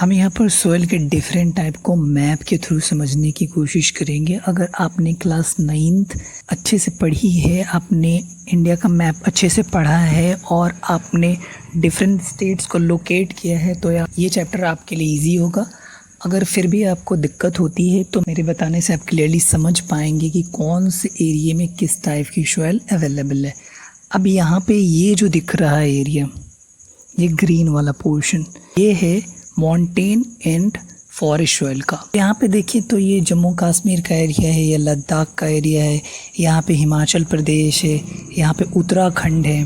हम यहाँ पर सोइल के डिफरेंट टाइप को मैप के थ्रू समझने की कोशिश करेंगे। अगर आपने क्लास 9th अच्छे से पढ़ी है, आपने इंडिया का मैप अच्छे से पढ़ा है और आपने डिफरेंट स्टेट्स को लोकेट किया है तो ये चैप्टर आपके लिए इजी होगा। अगर फिर भी आपको दिक्कत होती है तो मेरे बताने से आप क्लियरली समझ पाएंगे कि कौन से एरिया में किस टाइप की सोइल अवेलेबल है। अब यहाँ पे ये जो दिख रहा है एरिया, ये ग्रीन वाला पोर्शन, ये है माउंटेन एंड फॉरेस्ट सोइल का। यहाँ पे देखिए तो ये जम्मू कश्मीर का एरिया है, ये लद्दाख का एरिया है, यहाँ पे हिमाचल प्रदेश है, यहाँ पे उत्तराखंड है,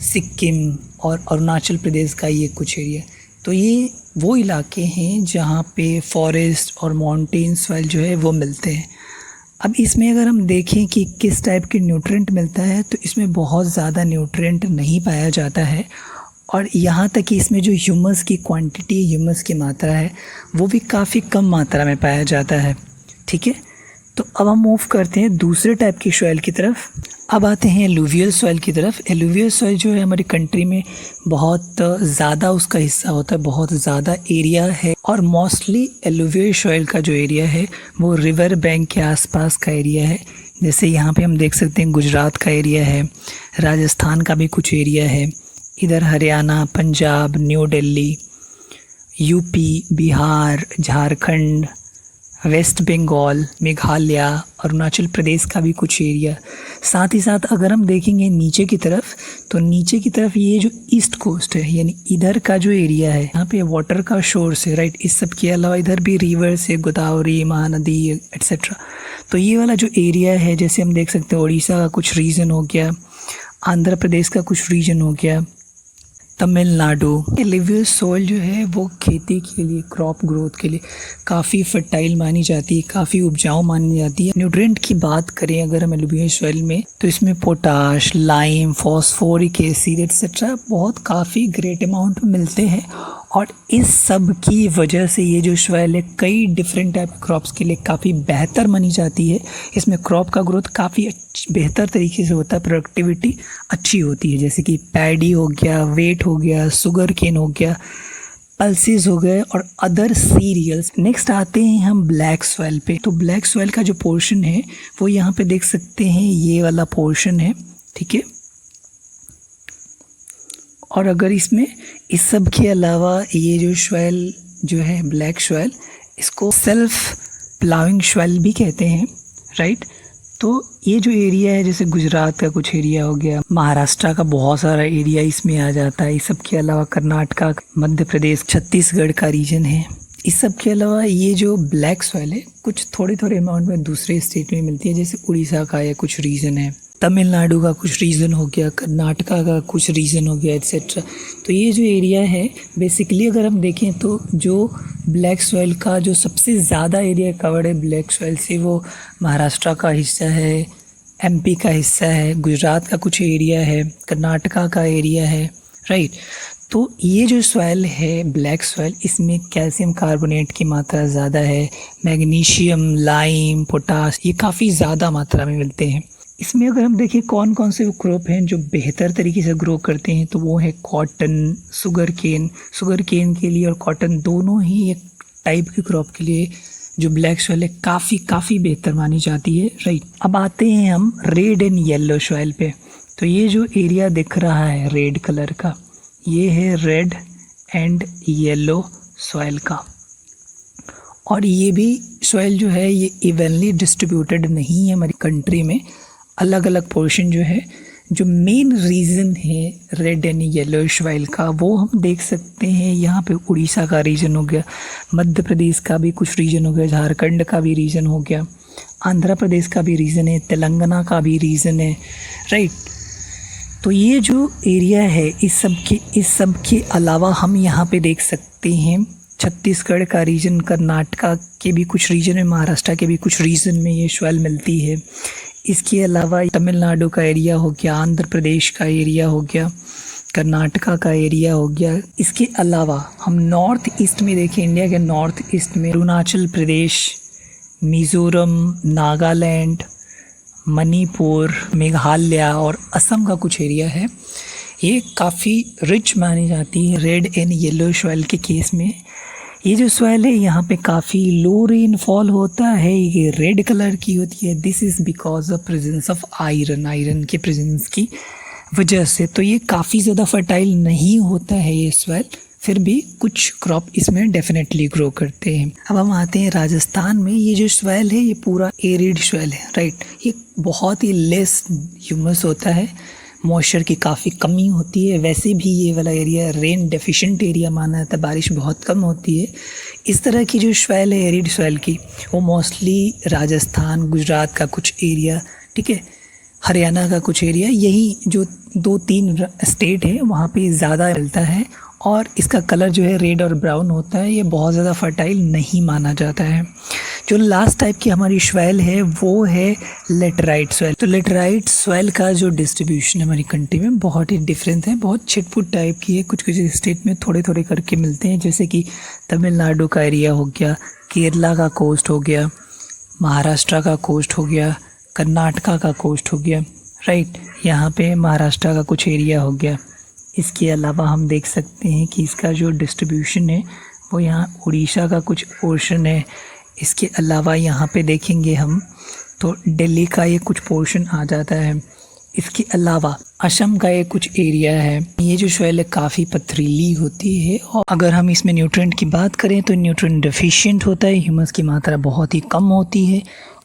सिक्किम और अरुणाचल प्रदेश का ये कुछ एरिया। तो ये वो इलाके हैं जहाँ पे फॉरेस्ट और माउंटेन सोइल जो है वो मिलते हैं। अब इसमें अगर हम देखें कि किस टाइप के न्यूट्रिएंट मिलता है तो इसमें बहुत ज़्यादा न्यूट्रिएंट नहीं पाया जाता है और यहाँ तक कि इसमें जो ह्यूमस की क्वांटिटी, ह्यूमस की मात्रा है वो भी काफ़ी कम मात्रा में पाया जाता है। ठीक है, तो अब हम मूव करते हैं दूसरे टाइप की सोइल की तरफ। अब आते हैं एलुवियल सोइल की तरफ। एलुवियल सोइल जो है हमारी कंट्री में बहुत ज़्यादा उसका हिस्सा होता है, बहुत ज़्यादा एरिया है और मोस्टली एलुवियल सोइल का जो एरिया है वो रिवर बैंक के आसपास का एरिया है। जैसे यहाँ पे हम देख सकते हैं गुजरात का एरिया है, राजस्थान का भी कुछ एरिया है, इधर Haryana, Punjab, New Delhi, UP, Bihar, Jharkhand, West Bengal, Meghalaya, Arunachal Pradesh का भी कुछ एरिया। साथ ही साथ अगर हम देखेंगे नीचे की तरफ तो नीचे की तरफ ये जो ईस्ट कोस्ट है यानी इधर का जो एरिया है, यहाँ पे वाटर का सोर्स है, राइट। इस सब के अलावा इधर भी रिवर्स है, गोदावरी, महानदी एट्सेट्रा। तो ये वाला जो एरिया है, जैसे हम देख सकते हैं उड़ीसा का कुछ रीजन हो गया, आंध्र प्रदेश का कुछ रीजन हो गया, तमिलनाडु। एलुवियल सोइल जो है वो खेती के लिए, क्रॉप ग्रोथ के लिए काफ़ी फर्टाइल मानी जाती है, काफ़ी उपजाऊ मानी जाती है। न्यूट्रिएंट की बात करें अगर हम एलुवियल सोइल में तो इसमें potash, lime, phosphoric acid etcetera बहुत काफ़ी ग्रेट अमाउंट में मिलते हैं और इस सब की वजह से ये जो सोइल है कई डिफरेंट टाइप क्रॉप्स के लिए काफ़ी बेहतर मानी जाती है। इसमें क्रॉप का ग्रोथ काफ़ी बेहतर तरीके से होता है, प्रोडक्टिविटी अच्छी होती है। जैसे कि पैडी हो गया, वेट हो गया, शुगर केन हो गया, पल्सेस हो गए और अदर सीरियल्स। नेक्स्ट आते हैं हम ब्लैक सोइल पे। तो ब्लैक सोइल का जो पोर्शन है वो यहाँ पे देख सकते हैं, ये वाला पोर्शन है, ठीक है। और अगर इसमें इस सब के अलावा ये जो सोइल जो है ब्लैक सोइल, इसको सेल्फ प्लाविंग सोइल भी कहते हैं, राइट। तो ये जो एरिया है, जैसे गुजरात का कुछ एरिया हो गया, महाराष्ट्र का बहुत सारा एरिया इसमें आ जाता है। इस सब के अलावा कर्नाटका, मध्य प्रदेश, छत्तीसगढ़ का रीजन है। इस सब के अलावा ये जो ब्लैक सोइल है कुछ थोड़े थोड़े अमाउंट में दूसरे स्टेट में मिलती है, जैसे उड़ीसा का या कुछ रीजन है, तमिलनाडु का कुछ रीजन हो गया, कर्नाटका का कुछ रीजन हो गया एट्सेट्रा। तो ये जो एरिया है बेसिकली अगर हम देखें तो जो ब्लैक सोइल का जो सबसे ज़्यादा एरिया कवर्ड है ब्लैक सोइल से, वो महाराष्ट्र का हिस्सा है, एमपी का हिस्सा है, गुजरात का कुछ एरिया है, कर्नाटका का एरिया है, राइट। तो ये जो सोइल है ब्लैक सोइल, इसमें कैल्शियम कार्बोनेट की मात्रा ज़्यादा है, मैग्नीशियम, लाइम, पोटाश ये काफ़ी ज़्यादा मात्रा में मिलते हैं। इसमें अगर हम देखें कौन कौन से क्रॉप हैं जो बेहतर तरीके से ग्रो करते हैं तो वो है कॉटन, शुगर केन के लिए और कॉटन दोनों ही एक टाइप की क्रॉप के लिए जो ब्लैक सोइल है काफ़ी बेहतर मानी जाती है, राइट। अब आते हैं हम रेड एंड येलो सोइल पे। तो ये जो एरिया दिख रहा है रेड कलर का, ये है रेड एंड येलो सोइल का। और ये भी सोइल जो है ये इवनली डिस्ट्रीब्यूटेड नहीं है हमारी कंट्री में, अलग अलग पोर्शन जो है। जो मेन रीज़न है रेड एंड येलो सोइल का वो हम देख सकते हैं, यहाँ पे उड़ीसा का रीजन हो गया, मध्य प्रदेश का भी कुछ रीजन हो गया, झारखंड का भी रीजन हो गया, आंध्र प्रदेश का भी रीजन है, तेलंगाना का भी रीजन है, राइट। तो ये जो एरिया है इस सब के अलावा हम यहाँ पे देख सकते हैं छत्तीसगढ़ का रीजन, कर्नाटका के भी कुछ रीजन है, महाराष्ट्र के भी कुछ रीजन में ये सोइल मिलती है। इसके अलावा तमिलनाडु का एरिया हो गया, आंध्र प्रदेश का एरिया हो गया, कर्नाटका का एरिया हो गया। इसके अलावा हम नॉर्थ ईस्ट में देखें, इंडिया के नॉर्थ ईस्ट में अरुणाचल प्रदेश, मिज़ोरम, नागालैंड, मणिपुर, मेघालय और असम का कुछ एरिया है। ये काफ़ी रिच मानी जाती है रेड एंड येलो सोइल के केस में। ये जो सॉइल है यहाँ पे काफ़ी लो रेनफॉल होता है, ये रेड कलर की होती है। This is because of presence of iron के प्रेजेंस की वजह से। तो ये काफ़ी ज़्यादा फर्टाइल नहीं होता है ये सॉइल, फिर भी कुछ क्रॉप इसमें डेफिनेटली ग्रो करते हैं। अब हम आते हैं राजस्थान में। ये जो सॉइल है ये पूरा एरिड सॉइल है, राइट। ये बहुत ही लेस ह्यूमस होता है, मॉइस्चर की काफ़ी कमी होती है। वैसे भी ये वाला एरिया रेन डेफिशिएंट एरिया माना जाता है, बारिश बहुत कम होती है। इस तरह की जो सॉइल है एरिड सॉइल की, वो मोस्टली राजस्थान, गुजरात का कुछ एरिया, ठीक है, हरियाणा का कुछ एरिया, यही जो 2-3 स्टेट है वहाँ पे ज़्यादा मिलता है। और इसका कलर जो है रेड और ब्राउन होता है। ये बहुत ज़्यादा फर्टाइल नहीं माना जाता है। जो लास्ट टाइप की हमारी सॉइल है वो है लेटराइट सॉइल। तो लेटराइट सॉइल का जो डिस्ट्रीब्यूशन है हमारी कंट्री में बहुत ही डिफरेंट है, बहुत छिटपुट टाइप की है। कुछ कुछ स्टेट में थोड़े थोड़े करके मिलते हैं, जैसे कि तमिलनाडु का एरिया हो गया, केरला का कोस्ट हो गया, महाराष्ट्र का कोस्ट हो गया, कर्नाटका का कोस्ट हो गया, राइट। यहाँ पे महाराष्ट्र का कुछ एरिया हो गया। इसके अलावा हम देख सकते हैं कि इसका जो डिस्ट्रीब्यूशन है वो यहाँ उड़ीसा का कुछ पोर्शन है। इसके अलावा यहाँ पे देखेंगे हम तो दिल्ली का ये कुछ पोर्शन आ जाता है। इसके अलावा असम का ये कुछ एरिया है। ये जो सॉइल है काफ़ी पथरीली होती है, और अगर हम इसमें न्यूट्रिएंट की बात करें तो न्यूट्रिएंट डेफिशिएंट होता है, ह्यूमस की मात्रा बहुत ही कम होती है।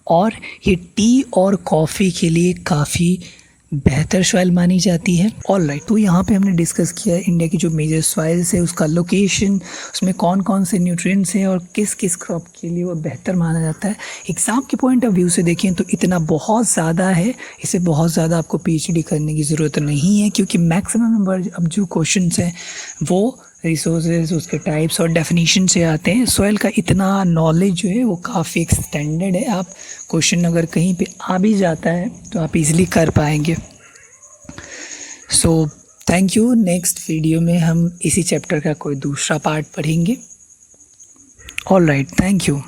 और ये टी और कॉफ़ी के लिए काफ़ी बेहतर सॉइल मानी जाती है। ऑलराइट, तो यहाँ पे हमने डिस्कस किया है इंडिया की जो मेजर सॉइल्स है, उसका लोकेशन, उसमें कौन कौन से न्यूट्रिएंट्स हैं और किस किस क्रॉप के लिए वो बेहतर माना जाता है। एग्ज़ाम के पॉइंट ऑफ व्यू से देखें तो इतना बहुत ज़्यादा है, इसे बहुत ज़्यादा आपको पीएचडी करने की ज़रूरत नहीं है, क्योंकि मैक्सिमम नंबर अब जो क्वेश्चन हैं वो रिसोर्सेज, उसके टाइप्स और डेफिनेशन से आते हैं। सॉइल का इतना नॉलेज जो है वो काफ़ी एक्सटेंडेड है। आप क्वेश्चन अगर कहीं पे आ भी जाता है तो आप इजीली कर पाएंगे। So thank you. Next video में हम इसी चैप्टर का कोई दूसरा पार्ट पढ़ेंगे। Alright, thank you.